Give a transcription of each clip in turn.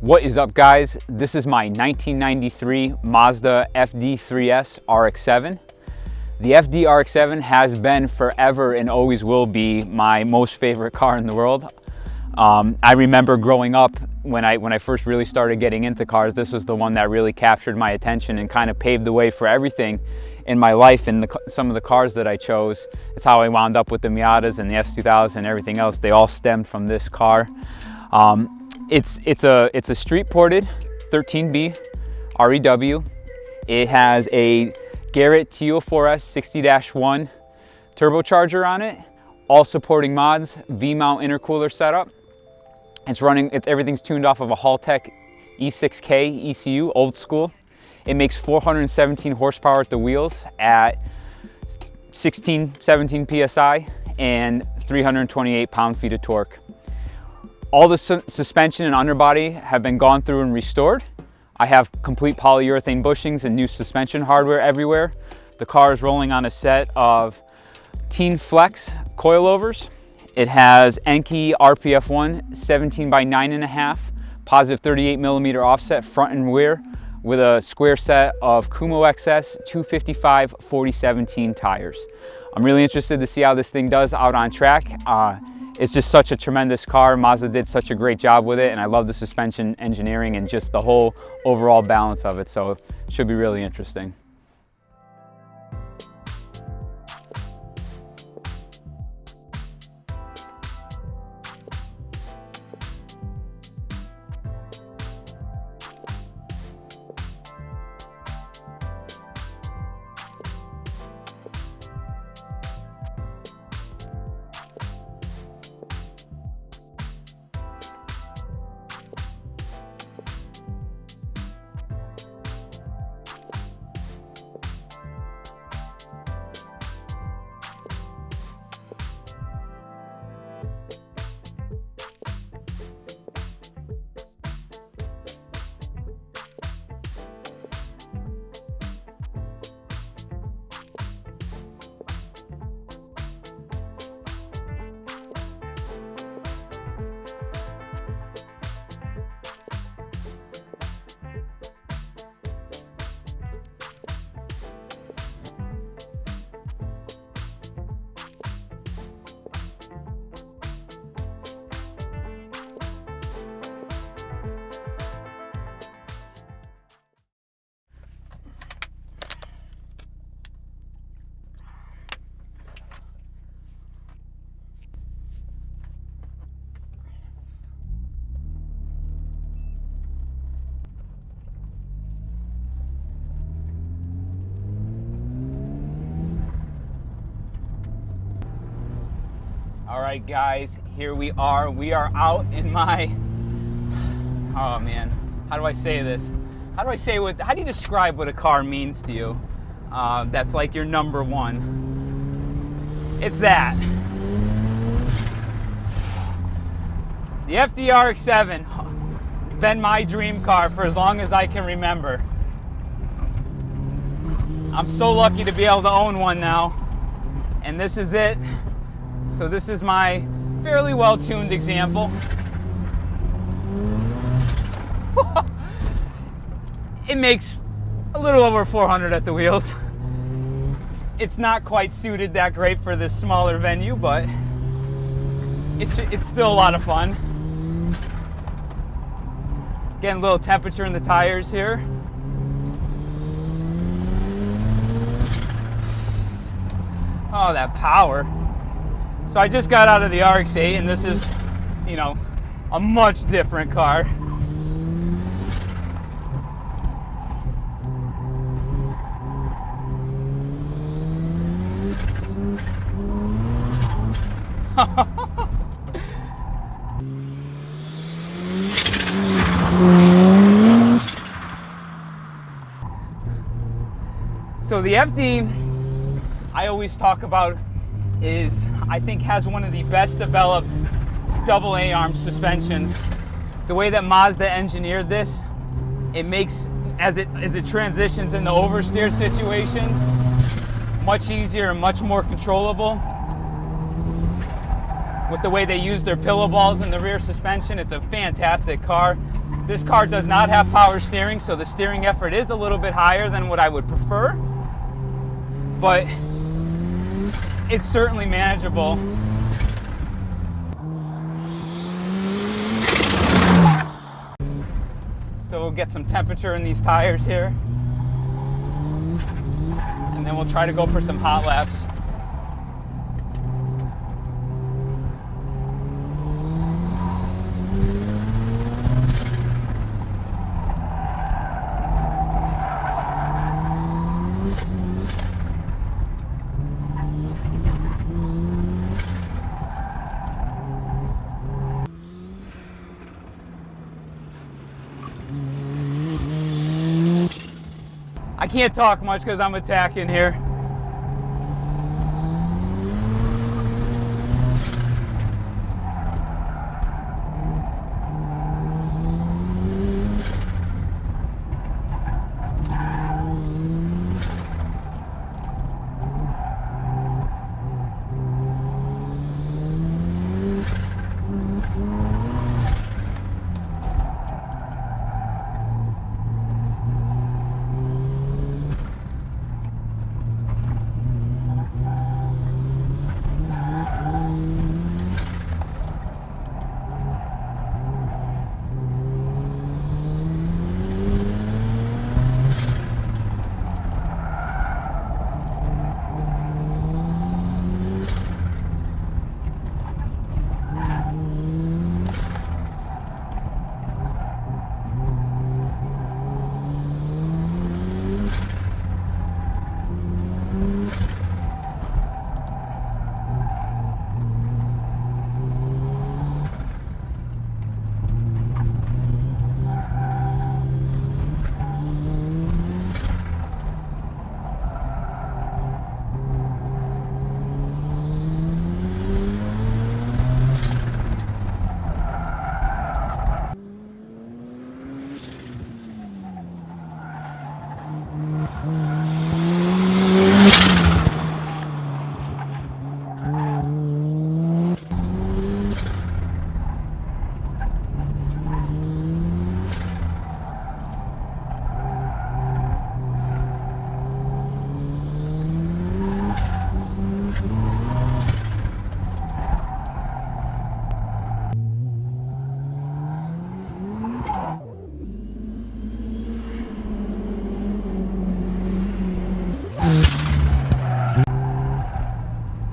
What is up, guys? This is my 1993 Mazda FD3S RX-7. The FD RX-7 has been forever and always will be my most favorite car in the world. I remember growing up when I first really started getting into cars, this was the one that really captured my attention and kind of paved the way for everything in my life and some of the cars that I chose. It's how I wound up with the Miatas and the S2000 and everything else. They all stemmed from this car. It's a street ported 13B REW. It has a Garrett T04S 60-1 turbocharger on it, all supporting mods, V-mount intercooler setup. Everything's tuned off of a Haltech E6K ECU, old school. It makes 417 horsepower at the wheels at 17 PSI and 328 pound-feet of torque. All the suspension and underbody have been gone through and restored. I have complete polyurethane bushings and new suspension hardware everywhere. The car is rolling on a set of Teen Flex coilovers. It has Enkei RPF1 17x9.5, positive 38 millimeter offset front and rear with a square set of Kumo XS 255 4017 tires. I'm really interested to see how this thing does out on track. It's just such a tremendous car. Mazda did such a great job with it, and I love the suspension engineering and just the whole overall balance of it, so it should be really interesting. All right, guys, here we are. We are out in my, oh man, how do I say this? How do you describe what a car means to you? That's like your number one. It's that. The FD RX-7, been my dream car for as long as I can remember. I'm so lucky to be able to own one now, and this is it. So this is my fairly well-tuned example. It makes a little over 400 at the wheels. It's not quite suited that great for this smaller venue, but it's still a lot of fun. Getting a little temperature in the tires here. Oh, that power. So I just got out of the RX-8, and this is, you know, a much different car. So the FD I always talk about is I think has one of the best developed double A-arm suspensions. The way that Mazda engineered this, it makes, as it transitions into oversteer situations, much easier and much more controllable. With the way they use their pillow balls in the rear suspension, it's a fantastic car. This car does not have power steering, so the steering effort is a little bit higher than what I would prefer, but it's certainly manageable. So we'll get some temperature in these tires here, and then we'll try to go for some hot laps. I can't talk much because I'm attacking here.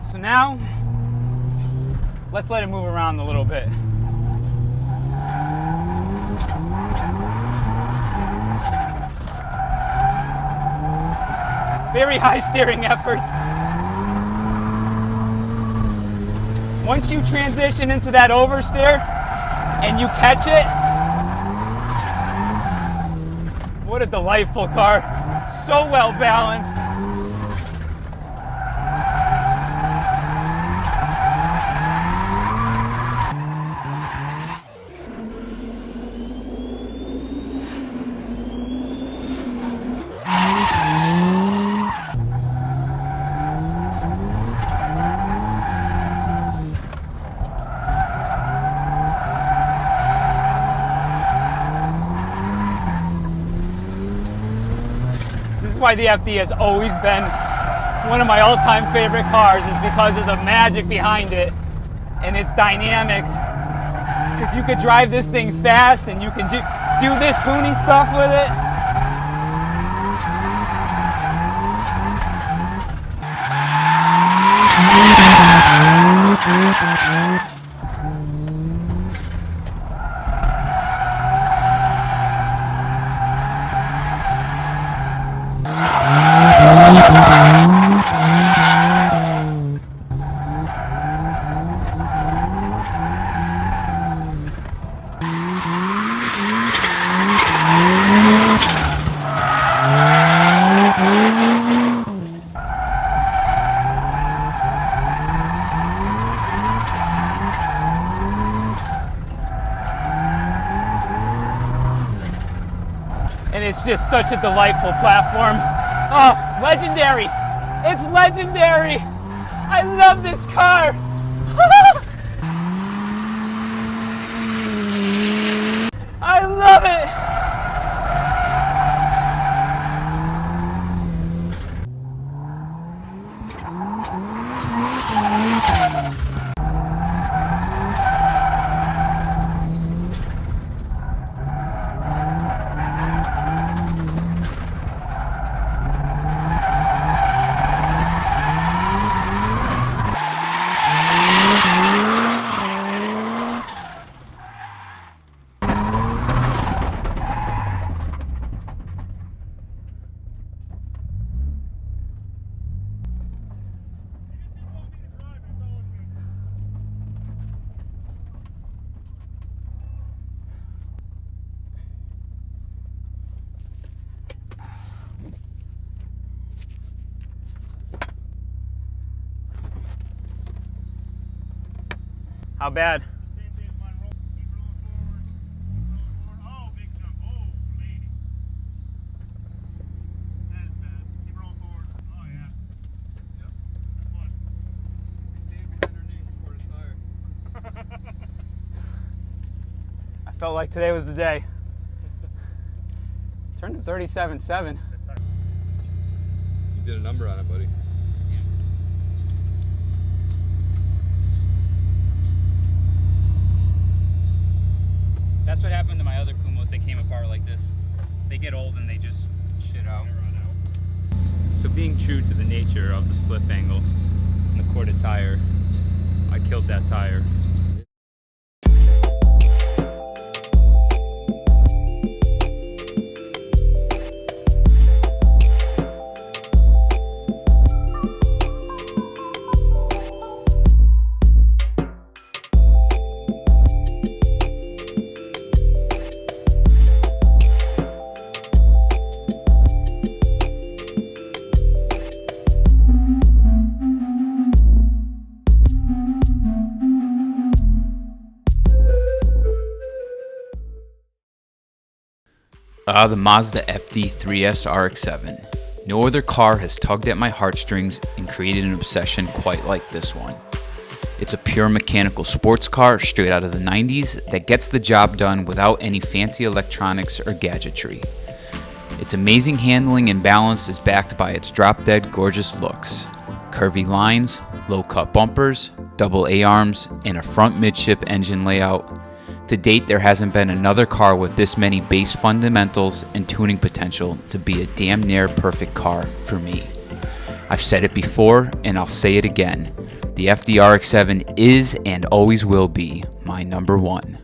So now, let's let it move around a little bit. Very high steering effort. Once you transition into that oversteer and you catch it, what a delightful car. So well balanced. Why the FD has always been one of my all-time favorite cars, is because of the magic behind it and its dynamics. Because you could drive this thing fast and you can do this hoony stuff with it. It's just such a delightful platform. Oh, legendary. It's legendary. I love this car. I love it. How bad? Same thing as mine. Keep rolling forward. Oh, big jump. Oh, lady. That is bad. Keep rolling forward. Oh, yeah. Yep. That's fun. We stayed behind our name before the tire. I felt like today was the day. Turned to 37.7. You did a number on it, buddy. That's what happened to my other Kumos. They came apart like this. They get old and they just shit out. So being true to the nature of the slip angle and the corded tire, I killed that tire. The Mazda FD3S RX-7. No other car has tugged at my heartstrings and created an obsession quite like this one. It's a pure mechanical sports car straight out of the 90s that gets the job done without any fancy electronics or gadgetry. Its amazing handling and balance is backed by its drop-dead gorgeous looks. Curvy lines, low-cut bumpers, double A-arms, and a front midship engine layout. To date, there hasn't been another car with this many base fundamentals and tuning potential to be a damn near perfect car for me. I've said it before and I'll say it again. The FD RX-7 is and always will be my number one.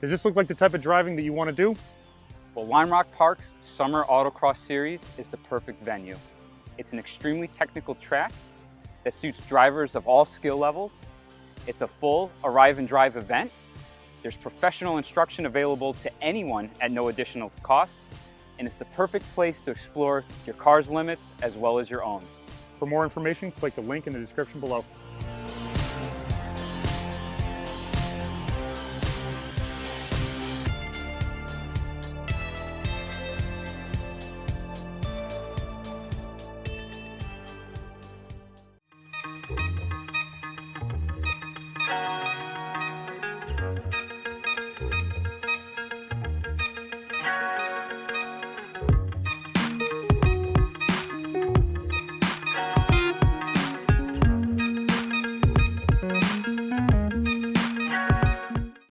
Does this look like the type of driving that you want to do? Well, Lime Rock Park's Summer Autocross Series is the perfect venue. It's an extremely technical track that suits drivers of all skill levels. It's a full arrive and drive event. There's professional instruction available to anyone at no additional cost, and it's the perfect place to explore your car's limits as well as your own. For more information, click the link in the description below.